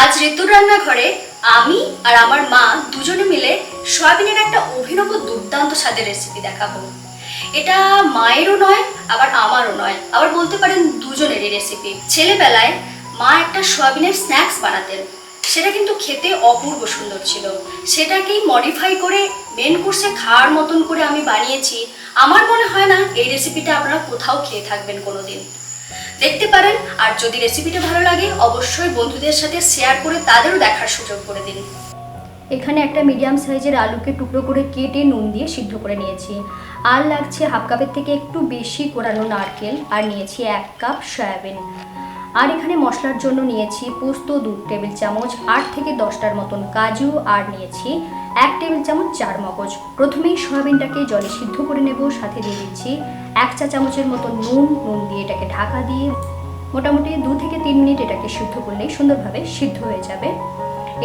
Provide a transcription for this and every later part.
আজ ঋতুর রান্নাঘরে আমি আর আমার মা দুজনে মিলে সয়াবিনের একটা অভিনব দুর্দান্ত স্বাদের রেসিপি দেখাবো। এটা মায়েরও নয় আবার আমারও নয়, আবার বলতে পারেন দুজনেরই রেসিপি। ছেলেবেলায় মা একটা সয়াবিনের স্ন্যাক্স বানাতেন, সেটা কিন্তু খেতে অপূর্ব সুন্দর ছিল। সেটাকেই মডিফাই করে মেন কোর্সে খাওয়ার মতন করে আমি বানিয়েছি। আমার মনে হয় না এই রেসিপিটা আপনারা কোথাও খেয়ে থাকবেন কোনোদিন। দেখতে পারেন, আর যদি রেসিপিটা ভালো লাগে অবশ্যই বন্ধুদের সাথে শেয়ার করে তাদেরও দেখার সুযোগ করে দিন। এখানে একটা মিডিয়াম সাইজের আলুকে টুকরো করে কেটে নুন দিয়ে সিদ্ধ করে নিয়েছি। আর লাগছে হাফ কাপের থেকে একটু বেশি কোরানো নারকেল, আর নিয়েছি 1 কাপ সয়াবিন। আর এখানে মশলার জন্য নিয়েছি পোস্ত 2 টেবিল চামচ, 8 থেকে 10টার মতন কাজু, আর নিয়েছি 1 টেবিল চামচ চারমগজ। প্রথমেই সয়াবিনটাকে জলে সিদ্ধ করে নেব। সাথে দিয়ে দিচ্ছি 1 চা চামচের মতো নুন দিয়ে এটাকে ঢাকা দিয়ে মোটামুটি 2 থেকে 3 মিনিট এটাকে সিদ্ধ করলেই সুন্দরভাবে সিদ্ধ হয়ে যাবে।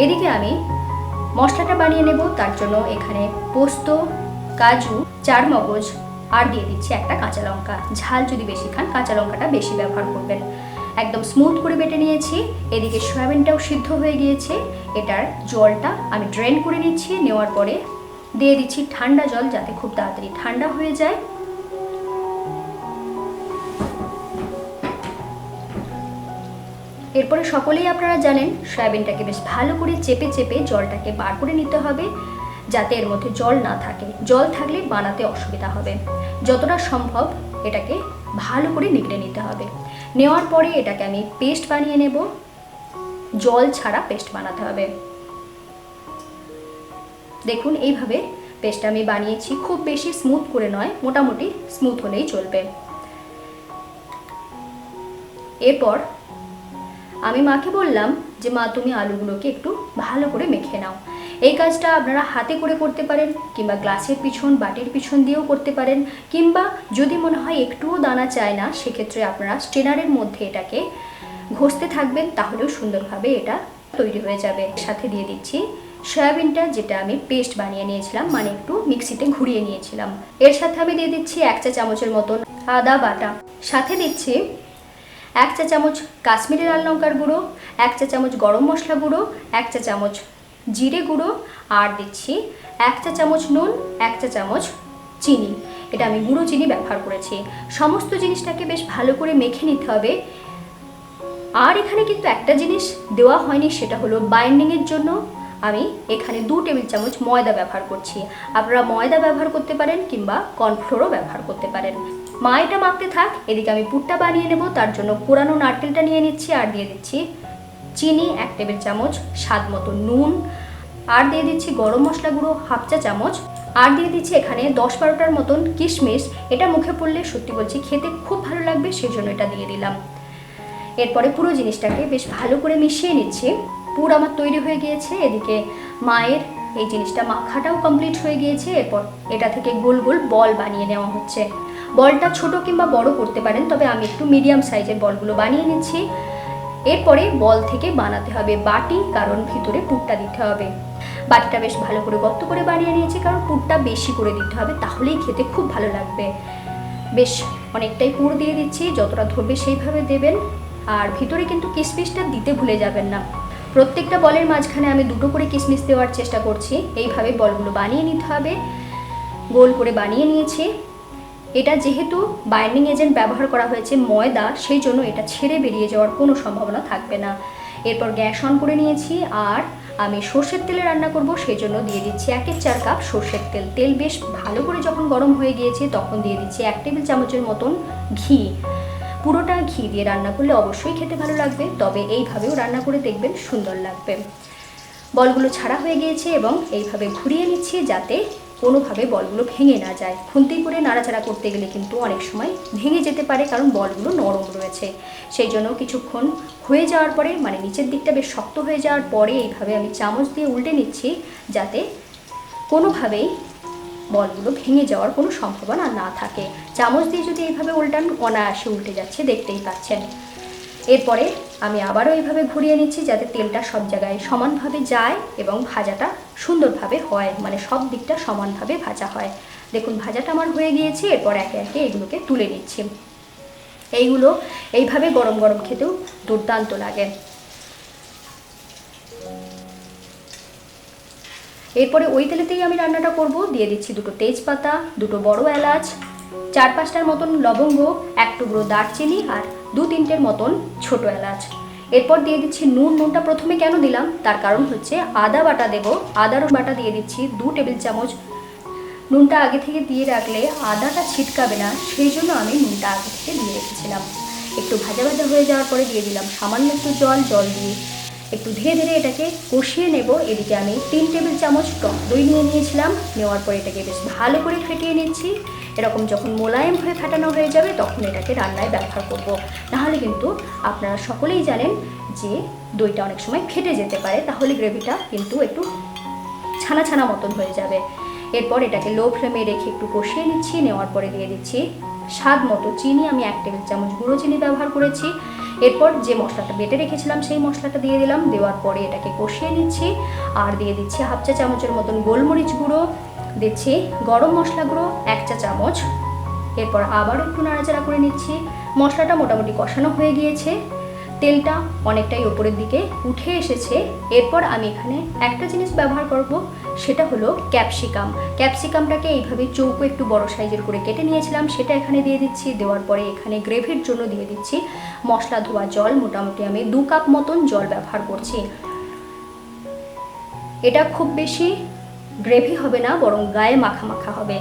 এদিকে আমি মশলাটা বানিয়ে নেব। তার জন্য এখানে পোস্ত, কাজু, চারমগজ আর দিয়ে দিচ্ছি একটা কাঁচা লঙ্কা। ঝাল যদি বেশি খান কাঁচা লঙ্কাটা বেশি ব্যবহার করবেন। একদম স্মুথ করে বেটে নিয়েছি। এদিকে সয়াবিনটাও সিদ্ধ হয়ে গিয়েছে। এটার জলটা আমি ড্রেন করে নিচ্ছি। নেওয়ার পরে দিয়ে দিচ্ছি ঠান্ডা জল, যাতে খুব তাড়াতাড়ি ঠান্ডা হয়ে যায়। এরপরে সকলেই আপনারা জানেন সয়াবিনটাকে বেশ ভালো করে চেপে চেপে জলটাকে বার করে নিতে হবে, যাতে এর মধ্যে জল না থাকে। জল থাকলে বানাতে অসুবিধা হবে। যতটা সম্ভব এটাকে ভালো করে নিগড়ে নিতে হবে। নেওয়ার পরে এটাকে আমি পেস্ট বানিয়ে নেব। জল ছাড়া পেস্ট বানাতে হবে। দেখুন এইভাবে পেস্ট আমি বানিয়েছি। খুব বেশি স্মুথ করে নয়, মোটামুটি স্মুথ হলেই চলবে। এরপর আমি মাকে বললাম যে মা, তুমি আলুগুলোকে একটু ভালো করে মেখে নাও। এই কাজটা আপনারা হাতে করে করতে পারেন, কিংবা গ্লাসের পিছন বাটির পিছন দিয়েও করতে পারেন, কিংবা যদি মনে হয় একটুও দানা চায় না, সেক্ষেত্রে আপনারা স্ট্রেনারের মধ্যে এটাকে ঘষতে থাকবেন, তাহলেও সুন্দরভাবে এটা তৈরি হয়ে যাবে। সাথে দিয়ে দিচ্ছি সয়াবিনটা, যেটা আমি পেস্ট বানিয়ে নিয়েছিলাম, মানে একটু মিক্সিতে ঘুরিয়ে নিয়েছিলাম। এর সাথে আমি দিয়ে দিচ্ছি 1 চা চামচের মতন আদা বাটা। সাথে দিচ্ছি 1 চা চামচ কাশ্মীরি লাল লঙ্কার গুঁড়ো, 1 চা চামচ গরম মশলা গুঁড়ো, 1 চা চামচ জিরে গুঁড়ো, আর দিচ্ছি 1 চা চামচ নুন, 1 চা চামচ চিনি। এটা আমি গুঁড়ো চিনি ব্যবহার করেছি। সমস্ত জিনিসটাকে বেশ ভালো করে মেখে নিতে হবে। আর এখানে কিন্তু একটা জিনিস দেওয়া হয়নি, সেটা হলো বাইন্ডিংয়ের জন্য আমি এখানে 2 টেবিল চামচ ময়দা ব্যবহার করছি। আপনারা ময়দা ব্যবহার করতে পারেন, কিংবা কর্নফ্লোরও ব্যবহার করতে পারেন। মা এটা মাখতে থাক, এদিকে আমি পুরটা বানিয়ে নেব। তার জন্য কোরানো নারকেলটা নিয়ে নিচ্ছি, আর দিয়ে দিচ্ছি চিনি 1 টেবিল চামচ, স্বাদ মতো নুন, আর দিয়ে দিচ্ছি গরম মশলা গুঁড়ো 1/2 চা চামচ, আর দিয়ে দিচ্ছি এখানে 10-12টার মতন কিশমিশ। এটা মুখে পড়লে সত্যি বলছি খেতে খুব ভালো লাগবে, সেই জন্য এটা দিয়ে দিলাম। এরপরে পুরো জিনিসটাকে বেশ ভালো করে মিশিয়ে নিচ্ছি। পুর আমার তৈরি হয়ে গিয়েছে। এদিকে মায়ের এই জিনিসটা মাখাটাও কমপ্লিট হয়ে গিয়েছে। এরপর এটা থেকে গোল গোল বল বানিয়ে নেওয়া হচ্ছে। বলটা ছোট কিংবা বড় করতে পারেন, তবে আমি একটু মিডিয়াম সাইজের বলগুলো বানিয়ে নিচ্ছি। এরপরে বল থেকে বানাতে হবে বাটি, কারণ ভিতরে পুরটা দিতে হবে। বাটিটা বেশ ভালো করে গর্ত করে বানিয়ে নিয়েছি, কারণ পুরটা বেশি করে দিতে হবে, তাহলেই খেতে খুব ভালো লাগবে। বেশ অনেকটাই পুর দিয়ে দিচ্ছি, যতটা ধরবে সেইভাবে দেবেন। আর ভিতরে কিন্তু কিশমিশটা দিতে ভুলে যাবেন না। প্রত্যেকটা বলের মাঝখানে আমি 2টো করে কিশমিশ দেওয়ার চেষ্টা করছি। এইভাবে বলগুলো বানিয়ে নিতে হবে। গোল করে বানিয়ে নিয়েছি। এটা যেহেতু বাইন্ডিং এজেন্ট ব্যবহার করা হয়েছে ময়দা, সেই জন্য এটা ছেড়ে বেরিয়ে যাওয়ার কোনো সম্ভাবনা থাকবে না। এরপর গ্যাস অন করে নিয়েছি, আর আমি সর্ষের তেলে রান্না করব, সেই জন্য দিয়ে দিচ্ছি 1/4 কাপ সর্ষের তেল। তেল বেশ ভালো করে যখন গরম হয়ে গিয়েছে, তখন দিয়ে দিচ্ছি 1 টেবিল চামচের মতন ঘি। পুরোটা ঘি দিয়ে রান্না করলে অবশ্যই খেতে ভালো লাগবে, তবে এইভাবেও রান্না করে দেখবেন সুন্দর লাগবে। বলগুলো ছাড়া হয়ে গিয়েছে এবং এইভাবে ঘুরিয়ে নিচ্ছি, যাতে কোনোভাবে বলগুলো ভেঙে না যায়। খুন্তি করে নাড়াচাড়া করতে গেলে কিন্তু অনেক সময় ভেঙে যেতে পারে, কারণ বলগুলো নরম রয়েছে। সেই জন্য কিছুক্ষণ হয়ে যাওয়ার পরে, মানে নিচের দিকটা বেশ শক্ত হয়ে যাওয়ার পরে, এইভাবে আমি চামচ দিয়ে উল্টে নিচ্ছি, যাতে কোনোভাবেই বলগুলো ভেঙে যাওয়ার কোনো সম্ভাবনা না থাকে। চামচ দিয়ে যদি এইভাবে উল্টান, অনায়াসে উল্টে যাচ্ছে, দেখতেই পাচ্ছেন। এরপরে আমি আবারও এইভাবে ঘুরিয়ে নিচ্ছি, যাতে তেলটা সব জায়গায় সমানভাবে যায় এবং ভাজাটা সুন্দরভাবে হয়, মানে সব দিকটা সমানভাবে ভাজা হয়। দেখুন ভাজাটা আমার হয়ে গিয়েছে। এরপর একে একে এগুলোকে তুলে নিচ্ছি। এইগুলো এইভাবে গরম গরম খেতেও দুর্দান্ত লাগে। এরপরে ওই তেলেতেই আমি রান্নাটা করব। দিয়ে দিচ্ছি দুটো তেজপাতা, দুটো বড় এলাচ, 4-5টার মতন লবঙ্গ, 1 টুকরো দারচিনি আর 2-3টের মতন ছোট এলাচ। এরপর দিয়ে দিচ্ছি নুন। নুনটা প্রথমে কেন দিলাম তার কারণ হচ্ছে আদা বাটা দেব। আদার বাটা দিয়ে দিচ্ছি 2 টেবিল চামচ। নুনটা আগে থেকে দিয়ে রাখলে আদাটা ছিটকাবে না, সেই জন্য আমি নুনটা আগে থেকে দিয়ে রেখেছিলাম। একটু ভাজা ভাজা হয়ে যাওয়ার পরে দিয়ে দিলাম সামান্য একটু জল দিয়ে একটু ধীরে ধীরে এটাকে কষিয়ে নেব। এদিকে আমি 3 টেবিল চামচ টক দই নিয়ে নিয়েছিলাম। নেওয়ার পরে এটাকে বেশ ভালো করে ফেটিয়ে নিচ্ছি। এরকম যখন মোলায়েম হয়ে ফাটানো হয়ে যাবে তখন এটাকে রান্নায় ব্যবহার করব। নাহলে কিন্তু আপনারা সকলেই জানেন যে দইটা অনেক সময় ফেটে যেতে পারে, তাহলে গ্রেভিটা কিন্তু একটু ছানা ছানা মতন হয়ে যাবে। এরপর এটাকে লো ফ্লেমে রেখে একটু কষিয়ে নিচ্ছি। নেওয়ার পরে দিয়ে দিচ্ছি স্বাদ মতো চিনি। আমি 1 টেবিল চামচ গুঁড়ো চিনি ব্যবহার করেছি। এরপর যে মশলাটা বেটে রেখেছিলাম সেই মশলাটা দিয়ে দিলাম। দেওয়ার পরে এটাকে কষিয়ে নিচ্ছি। আর দিয়ে দিচ্ছি 1/2 চা চামচের মতন গোলমরিচ গুঁড়ো, দিচ্ছি গরম মশলা গুঁড়ো 1 চা চামচ। এরপর আবার একটু নাড়াচাড়া করে নিচ্ছি। মশলাটা মোটামুটি কষানো হয়ে গিয়েছে, তেলটা অনেকটাই ওপরের দিকে উঠে এসেছে। এরপর আমি এখানে একটা জিনিস ব্যবহার করব, সেটা হলো ক্যাপসিকাম। ক্যাপসিকামটাকে এইভাবে চৌকো একটু বড় সাইজের করে কেটে নিয়েছিলাম, সেটা এখানে দিয়ে দিচ্ছি। দেওয়ার পরে এখানে গ্রেভির জন্য দিয়ে দিচ্ছি মশলা ধোয়া জল। মোটামুটি আমি 2 কাপ মতন জল ব্যবহার করছি। এটা খুব বেশি গ্রেভি হবে না, বরং গায়ে মাখা মাখা হবে।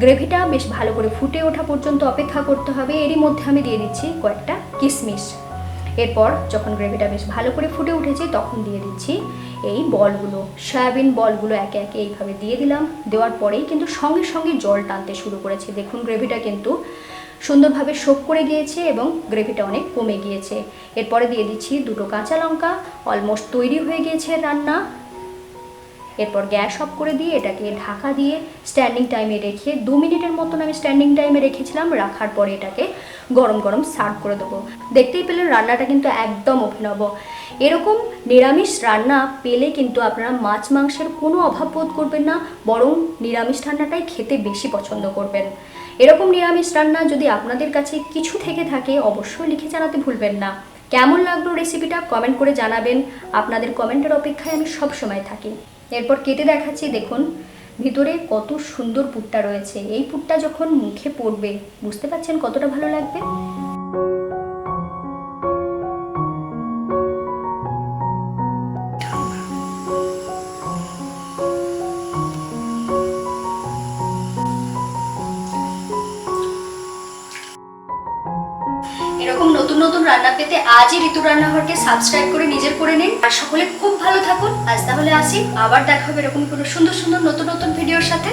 গ্রেভিটা বেশ ভালো করে ফুটে ওঠা পর্যন্ত অপেক্ষা করতে হবে। এরই মধ্যে আমি দিয়ে দিচ্ছি কয়েকটা কিশমিশ। এরপর যখন গ্রেভিটা বেশ ভালো করে ফুটে উঠেছে তখন দিয়ে দিচ্ছি এই বলগুলো, সয়াবিন বলগুলো একে একে এইভাবে দিয়ে দিলাম। দেওয়ার পরেই কিন্তু সঙ্গে সঙ্গে জল টানতে শুরু করেছে। দেখুন গ্রেভিটা কিন্তু সুন্দরভাবে সোক করে গিয়েছে এবং গ্রেভিটা অনেক কমে গিয়েছে। এরপরে দিয়ে দিচ্ছি 2টো কাঁচা লঙ্কা। অলমোস্ট তৈরি হয়ে গিয়েছে রান্না। এরপর গ্যাস অফ করে দিয়ে এটাকে ঢাকা দিয়ে স্ট্যান্ডিং টাইমে রেখে 2 মিনিটের মতন আমি স্ট্যান্ডিং টাইমে রেখেছিলাম। রাখার পরে এটাকে গরম গরম সার্ভ করে দেবো। দেখতেই পেলেন রান্নাটা কিন্তু একদম অভিনব। এরকম নিরামিষ রান্না পেলে কিন্তু আপনারা মাছ মাংসের কোনো অভাব বোধ করবেন না, বরং নিরামিষ রান্নাটাই খেতে বেশি পছন্দ করবেন। এরকম নিরামিষ রান্না যদি আপনাদের কাছে কিছু থেকে থাকে অবশ্যই লিখে জানাতে ভুলবেন না। কেমন লাগলো রেসিপিটা কমেন্ট করে জানাবেন। আপনাদের কমেন্টের অপেক্ষায় আমি সব সময় থাকি। এরপর কেটে দেখাচ্ছি। দেখুন ভিতরে কত সুন্দর পুরটা রয়েছে। এই পুরটা যখন মুখে পড়বে বুঝতে পারছেন কতটা ভালো লাগবে। এরকম নতুন নতুন রান্না পেতে আজই ঋতুর রান্নাঘরকে সাবস্ক্রাইব করে নিজের করে নিন। আর সকলে খুব ভালো থাকুন। আজ তাহলে আসি, আবার দেখা হবে এরকম কোনো সুন্দর সুন্দর নতুন নতুন ভিডিওর সাথে।